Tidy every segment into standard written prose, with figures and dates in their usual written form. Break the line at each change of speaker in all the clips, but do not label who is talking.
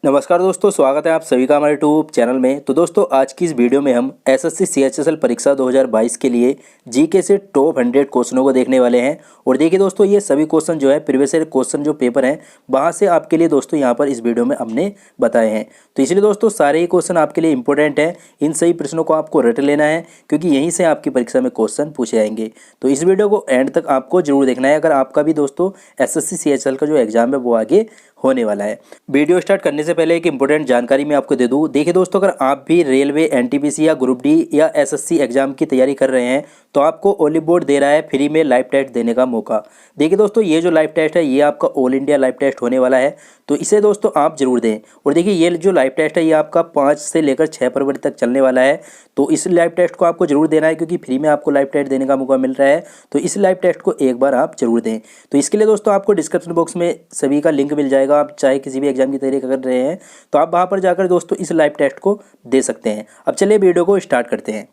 नमस्कार दोस्तों, स्वागत है आप सभी का हमारे यूट्यूब चैनल में। तो दोस्तों, आज की इस वीडियो में हम एसएससी सीएचएसएल परीक्षा 2022 के लिए जीके से टॉप 100 क्वेश्चनों को देखने वाले हैं। और देखिए दोस्तों, ये सभी क्वेश्चन जो है प्रीवियस ईयर क्वेश्चन जो पेपर हैं वहाँ से आपके लिए दोस्तों यहाँ पर इस वीडियो में हमने बताए हैं। तो इसलिए दोस्तों सारे ही क्वेश्चन आपके लिए इंपॉर्टेंट हैं। इन सही प्रश्नों को आपको रट लेना है, क्योंकि यहीं से आपकी परीक्षा में क्वेश्चन पूछे जाएंगे। तो इस वीडियो को एंड तक आपको जरूर देखना है, अगर आपका भी दोस्तों एसएससी सीएचएसएल का जो एग्जाम है वो आगे होने वाला है। वीडियो स्टार्ट करने से पहले एक इंपॉर्टेंट जानकारी मैं आपको दे दूं। देखिए दोस्तों, अगर आप भी रेलवे, एनटीपीसी या ग्रुप डी या एसएससी एग्जाम की तैयारी कर रहे हैं तो आपको ओलिव बोर्ड दे रहा है फ्री में लाइव टेस्ट देने का मौका। देखिए दोस्तों, ये जो लाइव टेस्ट है ये आपका ऑल इंडिया लाइव टेस्ट होने वाला है, तो इसे दोस्तों आप जरूर दें। और देखिए, ये जो लाइव टेस्ट है ये आपका 5 से लेकर 6 फरवरी तक चलने वाला है। तो इस लाइव टेस्ट को आपको जरूर देना है, क्योंकि फ्री में आपको लाइव टेस्ट देने का मौका मिल रहा है। तो इस लाइव टेस्ट को एक बार आप जरूर दें। तो इसके लिए दोस्तों आपको डिस्क्रिप्शन बॉक्स में सभी का लिंक मिल जाएगा। आप चाहे किसी भी एग्जाम की तैयारी कर रहे हैं तो आप वहाँ पर जाकर दोस्तों इस लाइव टेस्ट को दे सकते हैं। अब चलिए वीडियो को स्टार्ट करते हैं।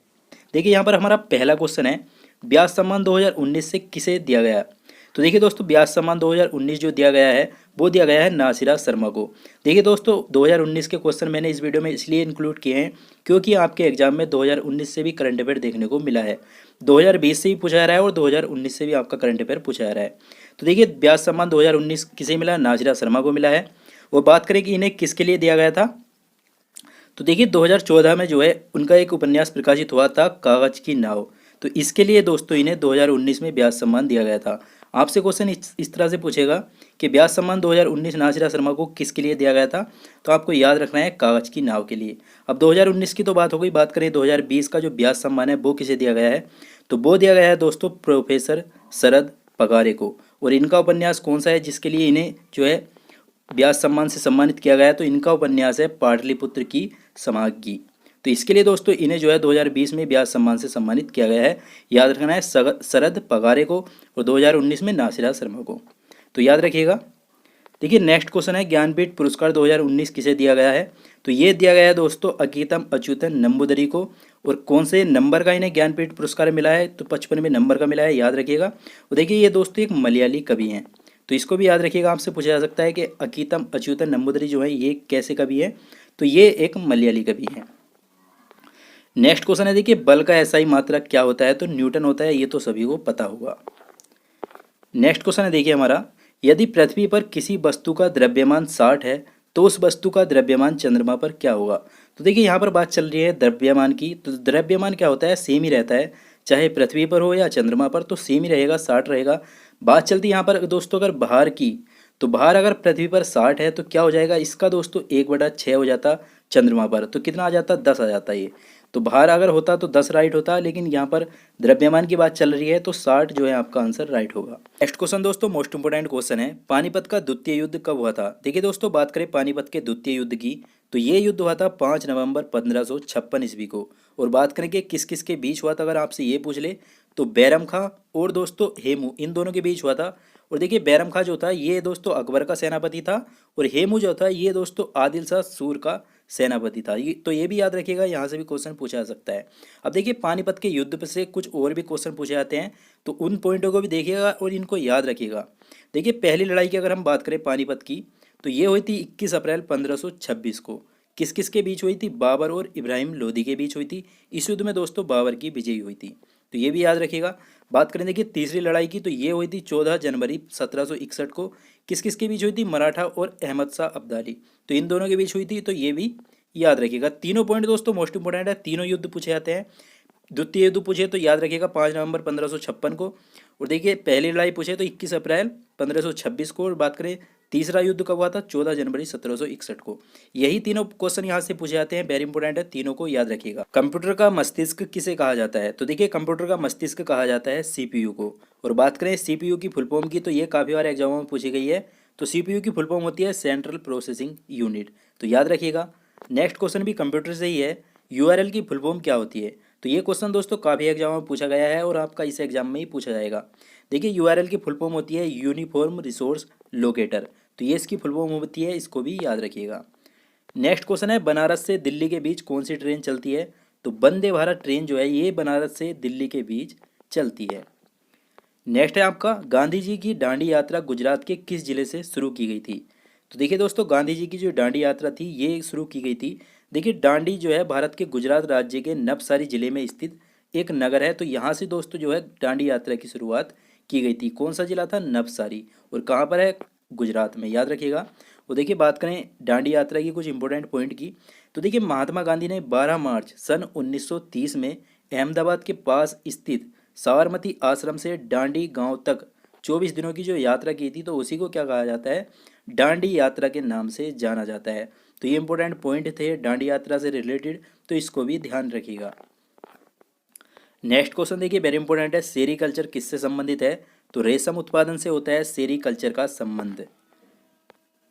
देखिए, यहाँ पर हमारा पहला क्वेश्चन है, ब्याज सम्मान 2019 से किसे दिया गया। तो देखिए दोस्तों, ब्याज सम्मान 2019 जो दिया गया है वो दिया गया है नासिरा शर्मा को। देखिए दोस्तों, 2019 के क्वेश्चन मैंने इस वीडियो में इसलिए इंक्लूड किए हैं क्योंकि आपके एग्जाम में 2019 से भी करंट अफेयर देखने को मिला है। 2020 से भी पूछा जा रहा है और 2019 से भी आपका करंट अफेयर पूछा जा रहा है। तो देखिए, ब्याज सम्मान 2019 किसे मिला, नासिरा शर्मा को मिला है। वो बात करें कि इन्हें किसके लिए दिया गया था, तो देखिए 2014 में जो है उनका एक उपन्यास प्रकाशित हुआ था, कागज की नाव। तो इसके लिए दोस्तों इन्हें 2019 में ब्याज सम्मान दिया गया था। आपसे क्वेश्चन इस तरह से पूछेगा कि ब्याज सम्मान 2019 नासिरा शर्मा को किसके लिए दिया गया था, तो आपको याद रखना है कागज की नाव के लिए। अब 2019 की तो बात हो गई, बात करें 2020 का जो ब्याज सम्मान है वो किसे दिया गया है, तो वो दिया गया है दोस्तों प्रोफेसर शरद पगारे को। और इनका उपन्यास कौन सा है जिसके लिए इन्हें जो है ब्याज सम्मान से सम्मानित किया गया है, तो इनका उपन्यास है पाटलिपुत्र की समाज्ञी। तो इसके लिए दोस्तों इन्हें जो है 2020 में ब्याज सम्मान से सम्मानित किया गया है। याद रखना है शरद पगारे को और 2019 में नासिरा शर्मा को, तो याद रखिएगा। देखिए नेक्स्ट क्वेश्चन है, ज्ञानपीठ पुरस्कार 2019 किसे दिया गया है, तो ये दिया गया है दोस्तों अकीतम अच्युतन नंबूदरी को। और कौन से नंबर का इन्हें ज्ञानपीठ पुरस्कार मिला है, तो 55वें नंबर का मिला है, याद रखिएगा। और देखिए ये दोस्तों एक मलयाली कवि हैं, तो इसको भी याद रखिएगा। आपसे पूछा जा सकता है कि अकीतम अच्युतन नंबूदरी जो है ये कैसे कवि है, तो ये एक मलयाली कवि है। नेक्स्ट क्वेश्चन है, देखिए बल का एसआई मात्रक क्या होता है, तो न्यूटन होता है, ये तो सभी को पता होगा। नेक्स्ट क्वेश्चन है देखिए हमारा, यदि पृथ्वी पर किसी वस्तु का द्रव्यमान 60 है तो उस वस्तु का द्रव्यमान चंद्रमा पर क्या होगा। तो देखिए यहाँ पर बात चल रही है द्रव्यमान की, तो द्रव्यमान क्या होता है, सेम ही रहता है, चाहे पृथ्वी पर हो या चंद्रमा पर, तो सेम ही रहेगा, 60 रहेगा। बात चलती है यहाँ पर दोस्तों अगर भार की, तो भार अगर पृथ्वी पर 60 है तो क्या हो जाएगा, इसका दोस्तों 1/6 हो जाता चंद्रमा पर, तो कितना आ जाता, 10 आ जाता ये। तो भार अगर होता तो 10 राइट होता, लेकिन यहाँ पर द्रव्यमान की बात चल रही है तो 60 जो है आपका आंसर राइट होगा। नेक्स्ट क्वेश्चन दोस्तों मोस्ट इंपोर्टेंट क्वेश्चन है, पानीपत का द्वितीय युद्ध कब हुआ था। देखिए दोस्तों, बात करें पानीपत के द्वितीय युद्ध की, तो ये युद्ध हुआ था 5 नवंबर 1556 ईस्वी को। और बात करें कि किस किस के बीच हुआ था, अगर आपसे ये पूछ ले तो बैरम खां और दोस्तों हेमू, इन दोनों के बीच हुआ था। और देखिए बैरम खां जो था ये दोस्तों अकबर का सेनापति था, और हेमू जो था ये दोस्तों आदिल शाह सूर का सेनापति था। तो ये भी याद रखिएगा, यहाँ से भी क्वेश्चन पूछा जा सकता है। अब देखिए पानीपत के युद्ध पर से कुछ और भी क्वेश्चन पूछे जाते हैं, तो उन पॉइंटों को भी देखिएगा और इनको याद रखिएगा। देखिए पहली लड़ाई की अगर हम बात करें पानीपत की, तो ये हुई थी 21 अप्रैल 1526 को। किस किस के बीच हुई थी, बाबर और इब्राहिम लोदी के बीच हुई थी। इस युद्ध में दोस्तों बाबर की विजयी हुई थी, तो ये भी याद रखिएगा। बात करें देखिए तीसरी लड़ाई की, तो ये हुई थी 14 जनवरी 1761 को। किस किस के बीच हुई थी, मराठा और अहमद शाह अब्दाली, तो इन दोनों के बीच हुई थी, तो ये भी याद रखिएगा। तीनों पॉइंट दोस्तों मोस्ट इंपोर्टेंट है, तीनों युद्ध पूछे जाते हैं। द्वितीय युद्ध पूछे तो याद रखिएगा 5 नवंबर 1556 को। और देखिए पहली लड़ाई पूछे तो 21 अप्रैल 1526 को। और बात करें तीसरा युद्ध कब हुआ था, 14 जनवरी 1761 को। यही तीनों क्वेश्चन यहाँ से पूछे जाते हैं, वेरी इंपॉर्टेंट है, तीनों को याद रखिएगा। कंप्यूटर का मस्तिष्क किसे कहा जाता है, तो देखिए कंप्यूटर का मस्तिष्क कहा जाता है सीपीयू को। और बात करें सीपीयू की फुल फॉर्म की, तो ये काफ़ी बार एग्जामों में पूछी गई है। तो सीपीयू की फुल फॉर्म होती है सेंट्रल प्रोसेसिंग यूनिट, तो याद रखिएगा। नेक्स्ट क्वेश्चन भी कंप्यूटर से ही है, यूआरएल की फुल फॉर्म क्या होती है, तो ये क्वेश्चन दोस्तों काफ़ी एग्जाम में पूछा गया है और आपका इस एग्जाम में ही पूछा जाएगा। देखिए यूआरएल की फुल फॉर्म होती है यूनिफॉर्म रिसोर्स लोकेटर, तो ये इसकी फुल फॉर्म होती है, इसको भी याद रखिएगा। नेक्स्ट क्वेश्चन है, बनारस से दिल्ली के बीच कौन सी ट्रेन चलती है, तो वंदे भारत ट्रेन जो है ये बनारस से दिल्ली के बीच चलती है। नेक्स्ट है आपका, गांधी जी की दांडी यात्रा गुजरात के किस जिले से शुरू की गई थी, तो देखिए दोस्तों, गांधी जी की जो दांडी यात्रा थी ये शुरू की गई थी। देखिए दांडी जो है भारत के गुजरात राज्य के नवसारी जिले में स्थित एक नगर है। तो यहाँ से दोस्तों जो है दांडी यात्रा की शुरुआत की गई थी। कौन सा जिला था? नवसारी। और कहाँ पर है? गुजरात में, याद रखिएगा। और देखिए बात करें दांडी यात्रा की कुछ इंपॉर्टेंट पॉइंट की, तो देखिए महात्मा गांधी ने 12 मार्च सन 1930 में अहमदाबाद के पास स्थित साबरमती आश्रम से दांडी गांव तक 24 दिनों की जो यात्रा की थी, तो उसी को क्या कहा जाता है? दांडी यात्रा के नाम से जाना जाता है। तो ये इंपॉर्टेंट पॉइंट थे दांडी यात्रा से रिलेटेड, तो इसको भी ध्यान रखिएगा। नेक्स्ट क्वेश्चन देखिए, वेरी इंपॉर्टेंट है। सेरीकल्चर किससे संबंधित है? तो रेशम उत्पादन से होता है सेरीकल्चर का संबंध।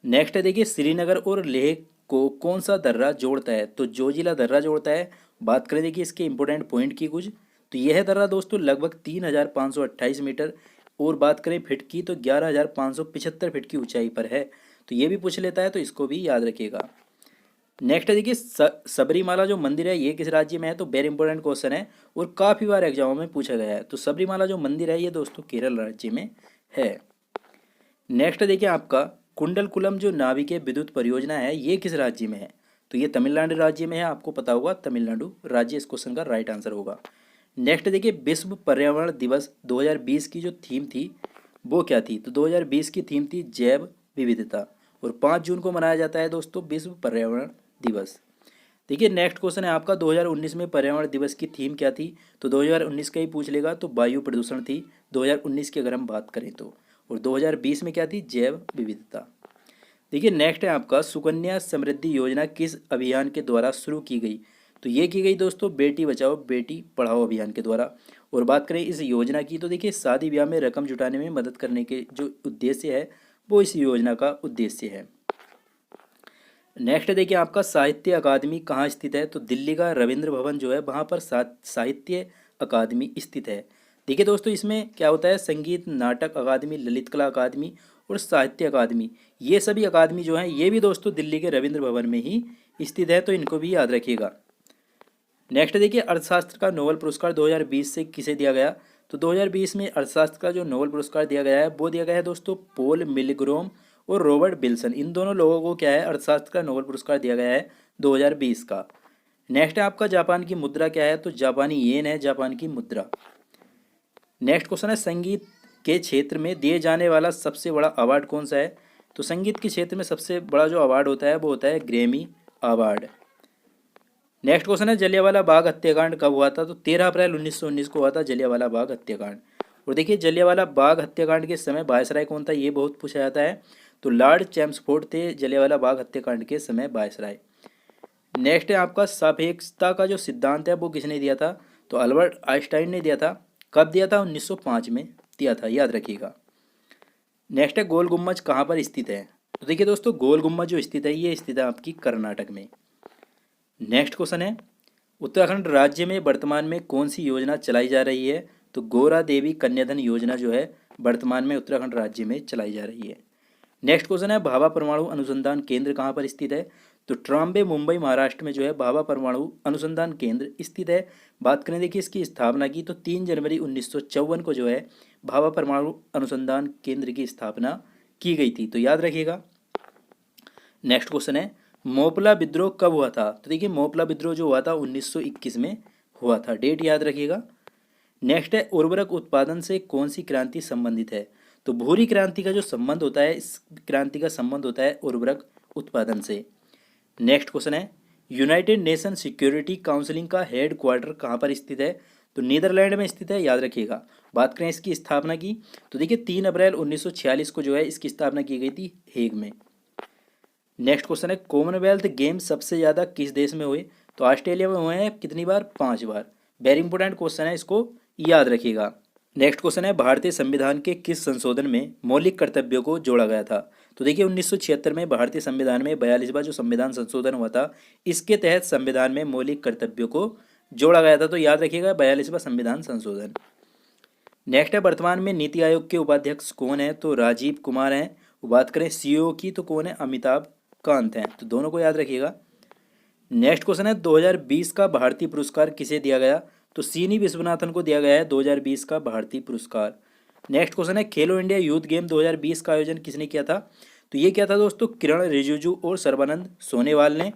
नेक्स्ट है देखिए, श्रीनगर और लेह को कौन सा दर्रा जोड़ता है? तो जोजिला दर्रा जोड़ता है। बात करें देखिए इसके इंपॉर्टेंट पॉइंट की कुछ, तो यह दर्रा दोस्तों लगभग 3528 मीटर, और बात करें फिट की तो 11575 फीट की ऊंचाई पर है। तो ये भी पूछ लेता है, तो इसको भी याद रखिएगा। नेक्स्ट है देखिए, सबरीमाला जो मंदिर है ये किस राज्य में है? तो वेरी इंपॉर्टेंट क्वेश्चन है और काफ़ी बार एग्जामों में पूछा गया है। तो सबरीमाला जो मंदिर है ये दोस्तों केरल राज्य में है। नेक्स्ट देखिए आपका, कुंडलकुलम जो नाविकीय विद्युत परियोजना है ये किस राज्य में है? तो ये तमिलनाडु राज्य में है। आपको पता होगा तमिलनाडु राज्य इस क्वेश्चन का राइट आंसर होगा। नेक्स्ट देखिए, विश्व पर्यावरण दिवस 2020 की जो थीम थी वो क्या थी? तो 2020 की थीम थी जैव विविधता, और 5 जून को मनाया जाता है दोस्तों विश्व पर्यावरण दिवस। देखिए नेक्स्ट क्वेश्चन है आपका, 2019 में पर्यावरण दिवस की थीम क्या थी? तो 2019 का ही पूछ लेगा, तो वायु प्रदूषण थी 2019 की अगर हम बात करें तो। और 2020 में क्या थी? जैव विविधता। देखिए नेक्स्ट है आपका, सुकन्या समृद्धि योजना किस अभियान के द्वारा शुरू की गई? तो ये की गई दोस्तों बेटी बचाओ बेटी पढ़ाओ अभियान के द्वारा। और बात करें इस योजना की, तो देखिए शादी ब्याह में रकम जुटाने में मदद करने के जो उद्देश्य है वो इस योजना का उद्देश्य है। नेक्स्ट देखिए आपका, साहित्य अकादमी कहाँ स्थित है? तो दिल्ली का रविंद्र भवन जो है वहाँ पर साहित्य अकादमी स्थित है। देखिए दोस्तों, इसमें क्या होता है? संगीत नाटक अकादमी, ललित कला अकादमी और साहित्य अकादमी, ये सभी अकादमी जो हैं ये भी दोस्तों दिल्ली के रविंद्र भवन में ही स्थित है। तो इनको भी याद रखिएगा। नेक्स्ट देखिए, अर्थशास्त्र का नोबेल पुरस्कार 2020 से किसे दिया गया? तो 2020 में अर्थशास्त्र का जो नोबेल पुरस्कार दिया गया है वो दिया गया है दोस्तों पॉल मिलग्रोम और रॉबर्ट विल्सन। इन दोनों लोगों को क्या है? अर्थशास्त्र का नोबेल पुरस्कार दिया गया है 2020 का। नेक्स्ट है आपका, जापान की मुद्रा क्या है? तो जापानी येन है जापान की मुद्रा। नेक्स्ट क्वेश्चन है, संगीत के क्षेत्र में दिए जाने वाला सबसे बड़ा अवार्ड कौन सा है? तो संगीत के क्षेत्र में सबसे बड़ा जो अवार्ड होता है वो होता है ग्रैमी अवार्ड। नेक्स्ट क्वेश्चन है, जलियांवाला बाग हत्याकांड कब हुआ था? तो 13 अप्रैल 1919 को हुआ था जलियांवाला बाग हत्याकांड। और देखिए जलियांवाला बाग हत्याकांड के समय वायसराय कौन था? ये बहुत पूछा जाता है। तो लॉर्ड चैम्सफोर्ड थे जलियांवाला बाग हत्याकांड के समय वायसराय। नेक्स्ट है आपका, सापेक्षता का जो सिद्धांत है वो किसने दिया था? तो अल्बर्ट आइंस्टाइन ने दिया था। कब दिया था? 1905 में दिया था, याद रखिएगा। नेक्स्ट है, गोल गुम्बज कहाँ पर स्थित है? तो देखिए दोस्तों, गोल गुम्बज जो स्थित है ये स्थित है आपकी कर्नाटक में। नेक्स्ट क्वेश्चन है, उत्तराखंड राज्य में वर्तमान में कौन सी योजना चलाई जा रही है? तो गौरा देवी कन्याधन योजना जो है वर्तमान में उत्तराखंड राज्य में चलाई जा रही है। नेक्स्ट क्वेश्चन है, भाभा परमाणु अनुसंधान केंद्र कहाँ पर स्थित है? तो ट्राम्बे मुंबई महाराष्ट्र में जो है भाभा परमाणु अनुसंधान केंद्र स्थित है। बात करें देखिए इसकी स्थापना की, तो 3 जनवरी 1954 को जो है भाभा परमाणु अनुसंधान केंद्र की स्थापना की गई थी। तो याद रखिएगा। नेक्स्ट क्वेश्चन है, मोपला विद्रोह कब हुआ था? तो देखिए मोपला विद्रोह जो हुआ था 1921 में हुआ था, डेट याद रखिएगा। नेक्स्ट है, उर्वरक उत्पादन से कौन सी क्रांति संबंधित है? तो भूरी क्रांति का जो संबंध होता है, इस क्रांति का संबंध होता है उर्वरक उत्पादन से। नेक्स्ट क्वेश्चन है, यूनाइटेड नेशन सिक्योरिटी काउंसिलिंग का हेड क्वार्टर कहाँ पर स्थित है? तो नीदरलैंड में स्थित है, याद रखिएगा। बात करें इसकी स्थापना की, तो देखिए 3 अप्रैल 1946 को जो है इसकी स्थापना की गई थी हेग में। नेक्स्ट क्वेश्चन है, कॉमनवेल्थ गेम्स सबसे ज़्यादा किस देश में हुए? तो ऑस्ट्रेलिया में हुए हैं। कितनी बार? 5 बार। वेरी इंपॉर्टेंट क्वेश्चन है, इसको याद रखिएगा। नेक्स्ट क्वेश्चन है, भारतीय संविधान के किस संशोधन में मौलिक कर्तव्यों को जोड़ा गया था? तो देखिए 1976 में भारतीय संविधान में 42वां जो संविधान संशोधन हुआ था, इसके तहत संविधान में मौलिक कर्तव्यों को जोड़ा गया था। तो याद रखिएगा 42वां संविधान संशोधन। नेक्स्ट है, वर्तमान में नीति आयोग के उपाध्यक्ष कौन है? तो राजीव कुमार हैं। बात करें सीईओ की, तो कौन है? अमिताभ कांत हैं। तो दोनों को याद रखिएगा। नेक्स्ट क्वेश्चन है, 2020 का भारतीय पुरस्कार किसे दिया गया? तो सीनी विश्वनाथन को दिया गया है 2020 का भारतीय पुरस्कार। नेक्स्ट क्वेश्चन है, खेलो इंडिया यूथ गेम 2020 का आयोजन किसने किया था? तो ये क्या था दोस्तों, किरण रिजिजू और सर्बानंद सोनोवाल ने।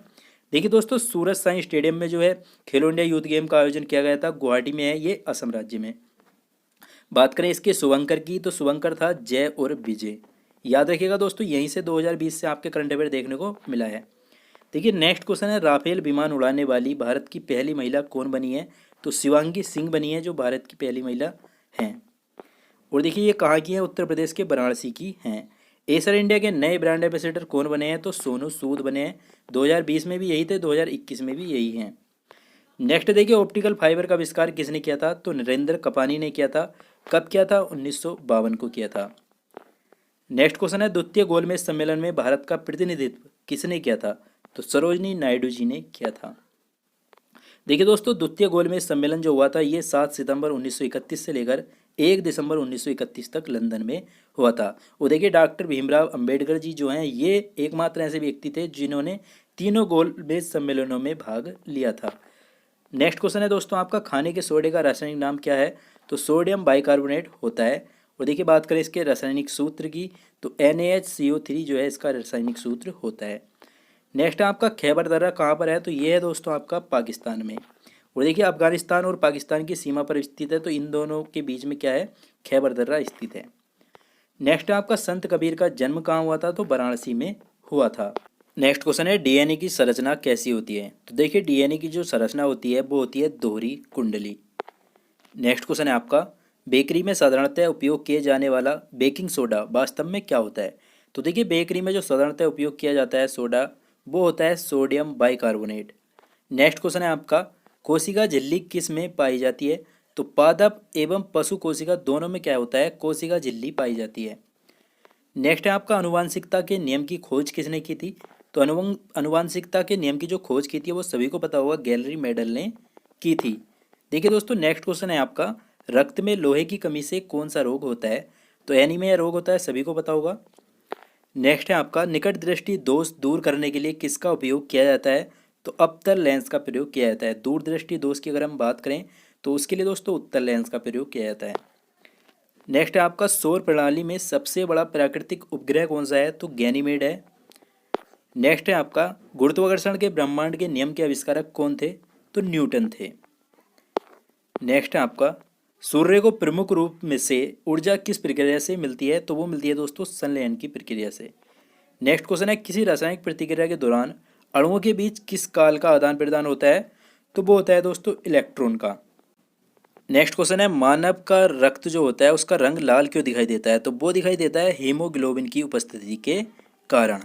देखिए दोस्तों, सूरज साई स्टेडियम में जो है खेलो इंडिया यूथ गेम का आयोजन किया गया था, गुवाहाटी में है ये, असम राज्य में। बात करें इसके शुभंकर की, तो शुभंकर था जय और विजय। याद रखिएगा दोस्तों, यहीं से 2020 से आपके करंट अफेयर देखने को मिला है। देखिए नेक्स्ट क्वेश्चन है, राफेल विमान उड़ाने वाली भारत की पहली महिला कौन बनी है? तो शिवांगी सिंह बनी है जो भारत की पहली महिला हैं। और देखिए ये कहाँ की है, उत्तर प्रदेश के वाराणसी की हैं। एसर इंडिया के नए ब्रांड एम्बेसडर कौन बने हैं? तो सोनू सूद बने हैं। 2020 में भी यही थे, 2021 में भी यही हैं। नेक्स्ट देखिए, ऑप्टिकल फाइबर का आविष्कार किसने किया था? तो नरेंद्र कपानी ने किया था। कब किया था? 1952 को किया था। नेक्स्ट क्वेश्चन है, द्वितीय गोलमेज सम्मेलन में भारत का प्रतिनिधित्व किसने किया था? तो सरोजनी नायडू जी ने किया था। देखिए दोस्तों, द्वितीय गोलमेज सम्मेलन जो हुआ था ये 7 सितंबर 1931 से लेकर 1 दिसंबर 1931 तक लंदन में हुआ था। और देखिए डॉक्टर भीमराव अंबेडकर जी जो हैं ये एकमात्र ऐसे व्यक्ति थे जिन्होंने तीनों गोलमेज सम्मेलनों में भाग लिया था। नेक्स्ट क्वेश्चन है दोस्तों आपका, खाने के सोडे का रासायनिक नाम क्या है? तो सोडियम बाइकार्बोनेट होता है। और देखिए बात करें इसके रासायनिक सूत्र की, तो NaHCO3 जो है इसका रासायनिक सूत्र होता है। नेक्स्ट आपका खैबर दर्रा कहाँ पर है? तो ये है दोस्तों आपका पाकिस्तान में। और देखिए अफगानिस्तान और पाकिस्तान की सीमा पर स्थित है, तो इन दोनों के बीच में क्या है? खैबर दर्रा स्थित है। नेक्स्ट आपका, संत कबीर का जन्म कहाँ हुआ था? तो वाराणसी में हुआ था। नेक्स्ट क्वेश्चन है, डीएनए की संरचना कैसी होती है? तो देखिए डीएनए की जो संरचना होती है वो होती है दोहरी कुंडली। नेक्स्ट क्वेश्चन है आपका, बेकरी में साधारणतः उपयोग किए जाने वाला बेकिंग सोडा वास्तव में क्या होता है? तो देखिए बेकरी में जो साधारणतः उपयोग किया जाता है सोडा वो होता है सोडियम बाइकार्बोनेट। नेक्स्ट क्वेश्चन है आपका, कोशिका झिल्ली किस में पाई जाती है? तो पादप एवं पशु कोशिका दोनों में क्या होता है? कोशिका झिल्ली पाई जाती है। नेक्स्ट है आपका, अनुवांशिकता के नियम की खोज किसने की थी? तो अनुवांशिकता के नियम की जो खोज की थी वो सभी को पता होगा, गैलरी मेडल ने की थी। देखिए दोस्तों नेक्स्ट क्वेश्चन है आपका, रक्त में लोहे की कमी से कौन सा रोग होता है? तो एनीमिया रोग होता है, सभी को पता होगा। नेक्स्ट है आपका, निकट दृष्टि दोष दूर करने के लिए किसका उपयोग किया जाता है? तो अवतल लेंस का प्रयोग किया जाता है। दूर दृष्टि दोष की अगर हम बात करें तो उसके लिए दोस्तों उत्तल लेंस का प्रयोग किया जाता है। नेक्स्ट है आपका, सौर प्रणाली में सबसे बड़ा प्राकृतिक उपग्रह कौन सा है? तो गैनीमेड है। नेक्स्ट है आपका, गुरुत्वाकर्षण के ब्रह्मांड के नियम के आविष्कारक कौन थे? तो न्यूटन थे। नेक्स्ट है आपका, सूर्य को प्रमुख रूप में से ऊर्जा किस प्रक्रिया से मिलती है? तो वो मिलती है दोस्तों संलयन की प्रक्रिया से। नेक्स्ट क्वेश्चन है, किसी रासायनिक प्रतिक्रिया के दौरान अणुओं के बीच किस काल का आदान प्रदान होता है? तो वो होता है दोस्तों इलेक्ट्रॉन का। नेक्स्ट क्वेश्चन है, मानव का रक्त जो होता है उसका रंग लाल क्यों दिखाई देता है? तो वो दिखाई देता है हीमोग्लोबिन की उपस्थिति के कारण।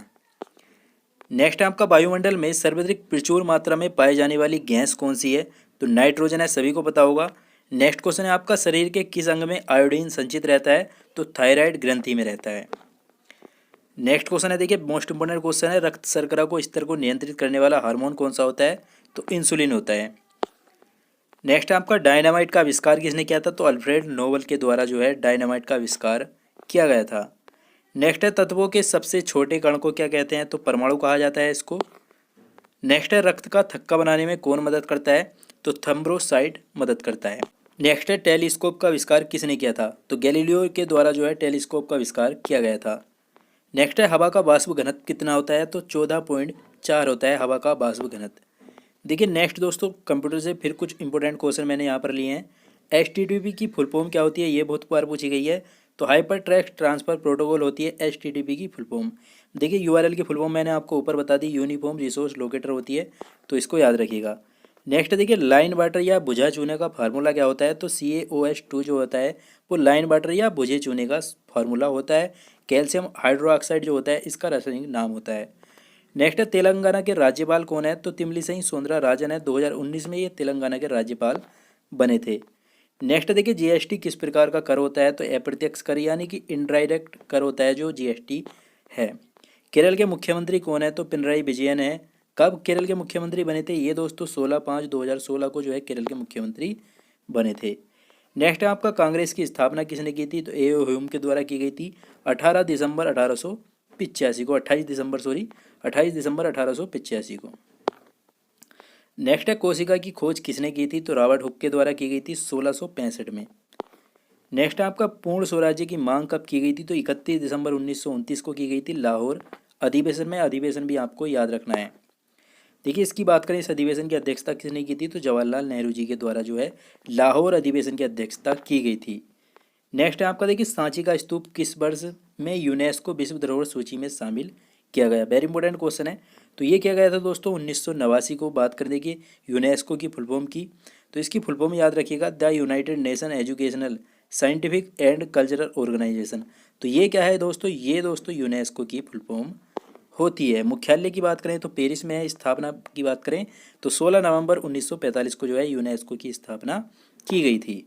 नेक्स्ट है आपका, वायुमंडल में सर्वाधिक प्रचुर मात्रा में पाई जाने वाली गैस कौन सी है? तो नाइट्रोजन है, सभी को पता होगा। नेक्स्ट क्वेश्चन है आपका, शरीर के किस अंग में आयोडीन संचित रहता है? तो थायराइड ग्रंथि में रहता है। नेक्स्ट क्वेश्चन है, देखिए मोस्ट इंपोर्टेंट क्वेश्चन है, रक्त शर्करा को स्तर को नियंत्रित करने वाला हार्मोन कौन सा होता है? तो इंसुलिन होता है। नेक्स्ट आपका, डायनामाइट का आविष्कार किसने किया था? तो अल्फ्रेड नोबल के द्वारा जो है डायनामाइट का आविष्कार किया गया था। नेक्स्ट है, तत्वों के सबसे छोटे कण को क्या कहते हैं? तो परमाणु कहा जाता है इसको। नेक्स्ट है, रक्त का थक्का बनाने में कौन मदद करता है? तो थ्रोम्बोसाइट मदद करता है। नेक्स्ट है, टेलीस्कोप का आविष्कार किसने किया था? तो गैलीलियो के द्वारा जो है टेलीस्कोप का आविष्कार किया गया था। नेक्स्ट है, हवा का वाष्प घनत्व कितना होता है? तो 14.4 होता है हवा का वाष्प घनत्व। देखिए नेक्स्ट दोस्तों, कंप्यूटर से फिर कुछ इंपॉर्टेंट क्वेश्चन मैंने यहाँ पर लिए हैं। HTTP की फुल फॉर्म क्या होती है? ये बहुत बार पूछी गई है। तो हाइपर टेक्स्ट ट्रांसफर प्रोटोकॉल होती है HTTP की फुल फॉर्म। देखिए URL की फुल फॉर्म मैंने आपको ऊपर बता दी, यूनिफॉर्म रिसोर्स लोकेटर होती है, तो इसको याद रखिएगा। नेक्स्ट देखिए, लाइन वाटर या बुझा चूने का फार्मूला क्या होता है? तो CaOH2 जो होता है वो लाइन वाटर या बुझे चूने का फार्मूला होता है। कैल्शियम हाइड्रोक्साइड जो होता है इसका रासायनिक नाम होता है। नेक्स्ट है, तेलंगाना के राज्यपाल कौन है? तो तमिलिसई सौंदरराजन है। 2019 में ये तेलंगाना के राज्यपाल बने थे। नेक्स्ट देखिए, GST किस प्रकार का कर होता है? तो अप्रत्यक्ष कर यानी कि इनडायरेक्ट कर होता है जो GST है। केरल के मुख्यमंत्री कौन है? तो पिनराई विजयन है। कब केरल के मुख्यमंत्री बने थे? ये दोस्तों 16/5/2016 को जो है केरल के मुख्यमंत्री बने थे। नेक्स्ट है आपका, कांग्रेस की स्थापना किसने की थी? तो A.O. ह्यूम के द्वारा की गई थी 18 दिसंबर 1885 को, 28 दिसंबर 1885 को। नेक्स्ट है, कोशिका की खोज किसने की थी? तो रॉबर्ट हुक के द्वारा की गई थी 1665 में। नेक्स्ट आपका पूर्ण स्वराज्य की मांग कब की गई थी, तो 31 दिसंबर 1929 को की गई थी लाहौर अधिवेशन में। अधिवेशन भी आपको याद रखना है। देखिए इसकी बात करें, इस अधिवेशन की अध्यक्षता किसने की थी, तो जवाहरलाल नेहरू जी के द्वारा जो है लाहौर अधिवेशन की अध्यक्षता की गई थी। नेक्स्ट है आपका, देखिए सांची का स्तूप किस वर्ष में यूनेस्को विश्व धरोहर सूची में शामिल किया गया। वेरी इंपॉर्टेंट क्वेश्चन है। तो ये किया गया था दोस्तों 1989 को। बात कर देखिए यूनेस्को की फुल फॉर्म की, तो इसकी फुल फॉर्म याद रखिएगा, the United Nation Educational Scientific and Cultural Organization. तो ये क्या है दोस्तों, ये दोस्तों यूनेस्को की फुल फॉर्म होती है। मुख्यालय की बात करें तो पेरिस में है। स्थापना की बात करें तो 16 नवंबर 1945 को जो है यूनेस्को की स्थापना की गई थी।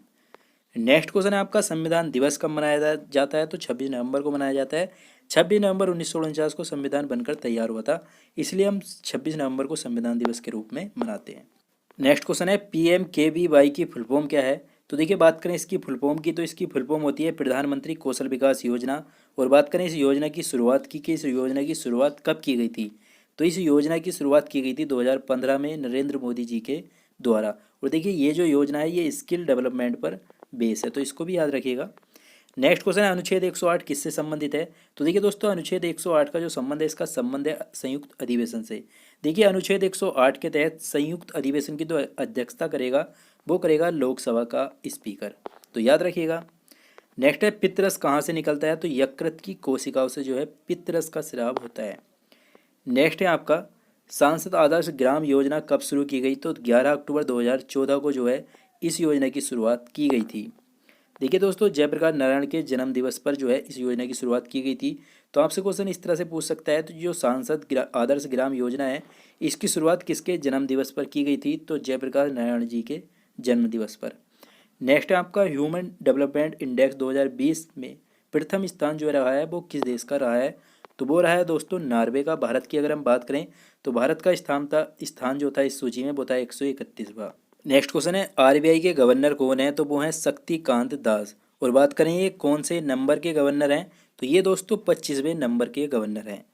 नेक्स्ट क्वेश्चन है आपका, संविधान दिवस कब मनाया जाता है, तो 26 नवंबर को मनाया जाता है। 26 नवंबर 1949 को संविधान बनकर तैयार हुआ था, इसलिए हम 26 नवंबर को संविधान दिवस के रूप में मनाते हैं। नेक्स्ट क्वेश्चन है, PMKVY की फुल फॉर्म क्या है, तो देखिए बात करें इसकी फुल फॉर्म की, तो इसकी फुल फॉर्म होती है प्रधानमंत्री कौशल विकास योजना। और बात करें इस योजना की शुरुआत की कि इस योजना की शुरुआत कब की गई थी, तो इस योजना की शुरुआत की गई थी 2015 में नरेंद्र मोदी जी के द्वारा। और देखिए ये जो योजना है ये स्किल डेवलपमेंट पर बेस है, तो इसको भी याद रखिएगा। नेक्स्ट क्वेश्चन है, अनुच्छेद 108 किससे संबंधित है, तो देखिए दोस्तों अनुच्छेद 108 का जो संबंध है, इसका संबंध है संयुक्त अधिवेशन से। देखिए अनुच्छेद 108 के तहत संयुक्त अधिवेशन की जो अध्यक्षता करेगा वो करेगा लोकसभा का स्पीकर, तो याद रखिएगा। नेक्स्ट है, पित्तरस कहाँ से निकलता है, तो यकृत की कोशिकाओं से जो है पित्तरस का स्राव होता है। नेक्स्ट है आपका, सांसद आदर्श ग्राम योजना कब शुरू की गई, तो 11 अक्टूबर 2014 को जो है इस योजना की शुरुआत की गई थी। देखिए दोस्तों जयप्रकाश नारायण के जन्म दिवस पर जो है इस योजना की शुरुआत की गई थी। तो आपसे क्वेश्चन इस तरह से पूछ सकता है, तो जो आदर्श ग्राम योजना है इसकी शुरुआत किसके जन्म दिवस पर की गई थी, तो जयप्रकाश नारायण जी के जन्म दिवस पर। नेक्स्ट है आपका, ह्यूमन डेवलपमेंट इंडेक्स 2020 में प्रथम स्थान जो रहा है वो किस देश का रहा है, तो वो रहा है दोस्तों नॉर्वे का। भारत की अगर हम बात करें तो भारत का स्थान जो था इस सूची में वो था 131वां। नेक्स्ट क्वेश्चन है, RBI के गवर्नर कौन है, तो वो हैं शक्तिकांत दास। और बात करें ये कौन से नंबर के गवर्नर हैं, तो ये दोस्तों 25वें नंबर के गवर्नर हैं।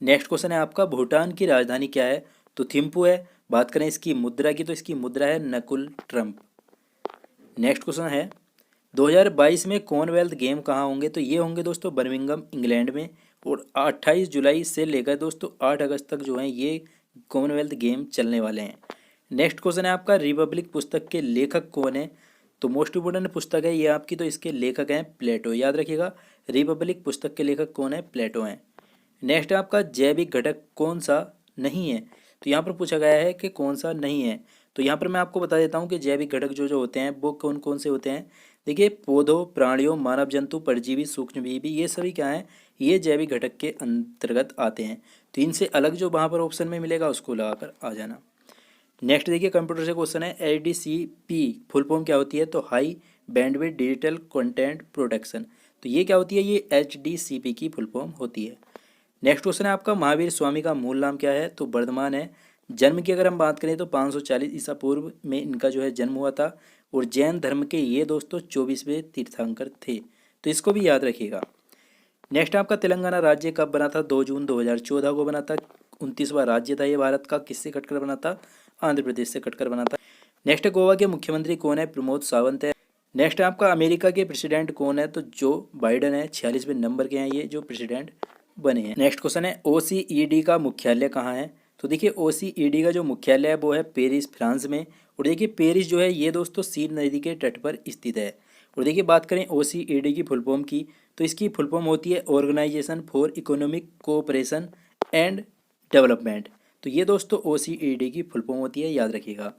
नेक्स्ट क्वेश्चन है आपका, भूटान की राजधानी क्या है, तो थिम्पू है। बात करें इसकी मुद्रा की, तो इसकी मुद्रा है नकुल ट्रम्प। नेक्स्ट क्वेश्चन है, 2022 में कॉमनवेल्थ गेम कहाँ होंगे, तो ये होंगे दोस्तों बर्मिंघम इंग्लैंड में। और 28 जुलाई से लेकर दोस्तों 8 अगस्त तक जो है ये कॉमनवेल्थ गेम चलने वाले हैं। नेक्स्ट क्वेश्चन है आपका, रिपब्लिक पुस्तक के लेखक कौन है, तो मोस्ट इम्पोर्टेंट पुस्तक है ये आपकी, तो इसके लेखक हैं प्लेटो। याद रखिएगा रिपब्लिक पुस्तक के लेखक कौन है, प्लेटो हैं। नेक्स्ट है आपका, जैविक घटक कौन सा नहीं है, तो यहाँ पर पूछा गया है कि कौन सा नहीं है। तो यहाँ पर मैं आपको बता देता हूँ कि जैविक घटक जो जो होते हैं वो कौन कौन से होते हैं। देखिए पौधों, प्राणियों, मानव जंतु, परजीवी, सूक्ष्मजीवी, ये सभी क्या हैं, ये जैविक घटक के अंतर्गत आते हैं। तो इनसे अलग जो वहाँ पर ऑप्शन में मिलेगा उसको लगाकर आ जाना। नेक्स्ट देखिए कंप्यूटर से क्वेश्चन है, HDCP फुल फॉर्म क्या होती है, तो high bandwidth digital content protection. तो ये क्या होती है, ये HDCP की फुल फॉर्म होती है। नेक्स्ट क्वेश्चन है आपका, महावीर स्वामी का मूल नाम क्या है, तो वर्धमान है। जन्म की अगर हम बात करें तो 540 ईसा पूर्व में इनका जो है जन्म हुआ था। और जैन धर्म के ये दोस्तों 24वें तीर्थंकर थे, तो इसको भी याद रखिएगा। नेक्स्ट आपका, तेलंगाना राज्य कब बना था, 2 जून 2014 को बना था। 29वां राज्य था ये भारत का। किससे कटकर बना था, आंध्र प्रदेश से कटकर बना था। नेक्स्ट गोवा के मुख्यमंत्री कौन है, प्रमोद सावंत है। नेक्स्ट आपका, अमेरिका के प्रेसिडेंट कौन है, तो जो बाइडन है। 46वें नंबर के हैं ये जो प्रेसिडेंट बने हैं। नेक्स्ट क्वेश्चन है, OCED का मुख्यालय कहाँ है, तो देखिए OCED का जो मुख्यालय है वो है पेरिस, फ्रांस में। और देखिए पेरिस जो है ये दोस्तों सीन नदी के तट पर स्थित है। और देखिए बात करें OCED की फुल फॉर्म की, तो इसकी फुल फॉर्म होती है Organisation for Economic Cooperation and Development. तो ये दोस्तों OCED की फुल फॉर्म होती है, याद रखिएगा।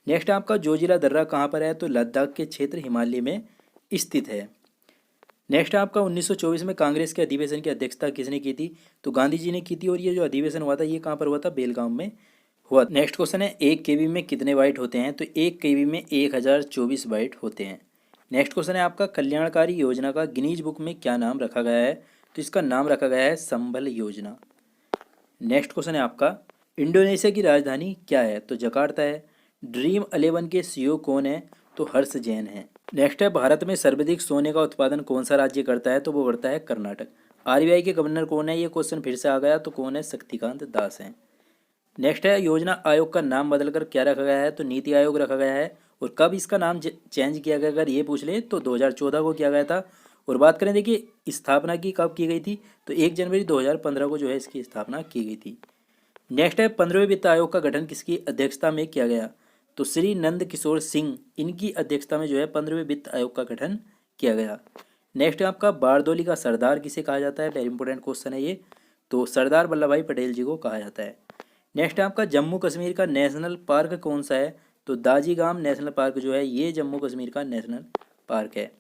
नेक्स्ट आपका, जोजिला दर्रा कहाँ पर है, तो लद्दाख के क्षेत्र हिमालय में स्थित है। नेक्स्ट आपका, 1924 में कांग्रेस के अधिवेशन की अध्यक्षता किसने की थी, तो गांधी जी ने की थी। और ये जो अधिवेशन हुआ था ये कहाँ पर हुआ था, बेलगांव में हुआ। नेक्स्ट क्वेश्चन है, 1 KB में कितने बाइट होते हैं, तो 1 KB में 1024 बाइट होते हैं। नेक्स्ट क्वेश्चन है आपका, कल्याणकारी योजना का गिनीज बुक में क्या नाम रखा गया है, तो इसका नाम रखा गया है संबल योजना। नेक्स्ट क्वेश्चन है आपका, इंडोनेशिया की राजधानी क्या है, तो जकार्ता है। ड्रीम 11 के CEO कौन है, तो हर्ष जैन है। नेक्स्ट है, भारत में सर्वाधिक सोने का उत्पादन कौन सा राज्य करता है, तो वो करता है कर्नाटक। RBI के गवर्नर कौन है, ये क्वेश्चन फिर से आ गया, तो कौन है, शक्तिकांत दास हैं। नेक्स्ट है, योजना आयोग का नाम बदलकर क्या रखा गया है, तो नीति आयोग रखा गया है। और कब इसका नाम चेंज किया गया अगर ये पूछ ले तो 2014 को किया गया था। और बात करें देखिए स्थापना की कब की गई थी, तो 1 जनवरी 2015 को जो है इसकी स्थापना की गई थी। नेक्स्ट है 15वें वित्त आयोग का गठन किसकी अध्यक्षता में किया गया, तो श्री नंद किशोर सिंह इनकी अध्यक्षता में जो है 15वें वित्त आयोग का गठन किया गया। नेक्स्ट है आपका बारदोली का सरदार किसे कहा जाता है, वेरी इंपॉर्टेंट क्वेश्चन है ये, तो सरदार वल्लभ भाई पटेल जी को कहा जाता है। नेक्स्ट है आपका जम्मू कश्मीर का नेशनल पार्क कौन सा है, तो दाजीगाम नेशनल पार्क जो है ये जम्मू कश्मीर का नेशनल पार्क है।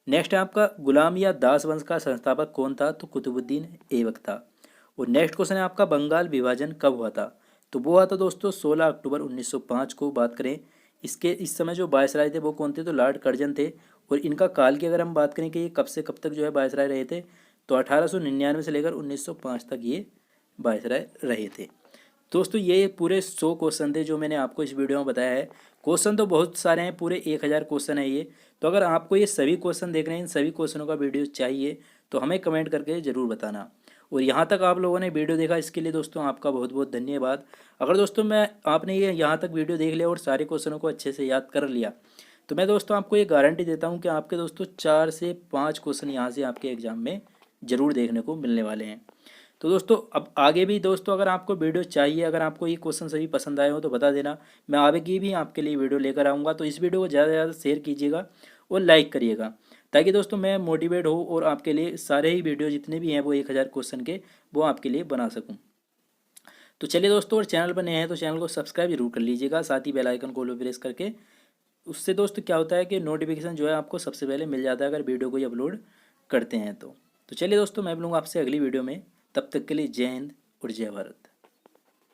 नेक्स्ट है आपका गुलाम या दास वंश का संस्थापक कौन था, तो कुतुबुद्दीन ऐबक था। और नेक्स्ट क्वेश्चन है आपका बंगाल विभाजन कब हुआ था, तो वो हुआ था दोस्तों 16 अक्टूबर 1905 को। बात करें इसके इस समय जो वायसराय थे वो कौन थे, तो लॉर्ड कर्जन थे। और इनका काल की अगर हम बात करें कि ये कब से कब तक जो है वायसराय रहे थे, तो 1899 से लेकर 1905 तक ये वायसराय रहे थे। दोस्तों ये पूरे 100 क्वेश्चन थे जो मैंने आपको इस वीडियो में बताया है। क्वेश्चन तो बहुत सारे हैं, पूरे 1000 क्वेश्चन है ये। तो अगर आपको ये सभी क्वेश्चन देखने हैं, इन सभी क्वेश्चनों का वीडियो चाहिए तो हमें कमेंट करके ज़रूर बताना। और यहाँ तक आप लोगों ने वीडियो देखा इसके लिए दोस्तों आपका बहुत बहुत धन्यवाद। अगर दोस्तों आपने ये यहाँ तक वीडियो देख लिया और सारे क्वेश्चनों को अच्छे से याद कर लिया, तो मैं दोस्तों आपको ये गारंटी देता हूँ कि आपके दोस्तों 4 से 5 क्वेश्चन यहाँ से आपके एग्ज़ाम में ज़रूर देखने को मिलने वाले हैं। तो दोस्तों अब आगे भी दोस्तों अगर आपको वीडियो चाहिए, अगर आपको ये क्वेश्चन सभी पसंद आए हो तो बता देना, मैं आगे भी आपके लिए वीडियो लेकर आऊँगा। तो इस वीडियो को ज़्यादा से ज़्यादा शेयर कीजिएगा और लाइक करिएगा, ताकि दोस्तों मैं मोटिवेट हो और आपके लिए सारे ही वीडियो जितने भी हैं वो 1000 क्वेश्चन के वो आपके लिए बना सकूँ। तो चलिए दोस्तों, और चैनल पर नए हैं तो चैनल को सब्सक्राइब जरूर कर लीजिएगा, साथ ही बेल आइकन को प्रेस करके। उससे दोस्तों क्या होता है कि नोटिफिकेशन जो है आपको सबसे पहले मिल जाता है अगर वीडियो कोई अपलोड करते हैं तो चलिए दोस्तों, मैं मिलूँगा आपसे अगली वीडियो में। तब तक के लिए जय हिंद और जय भारत।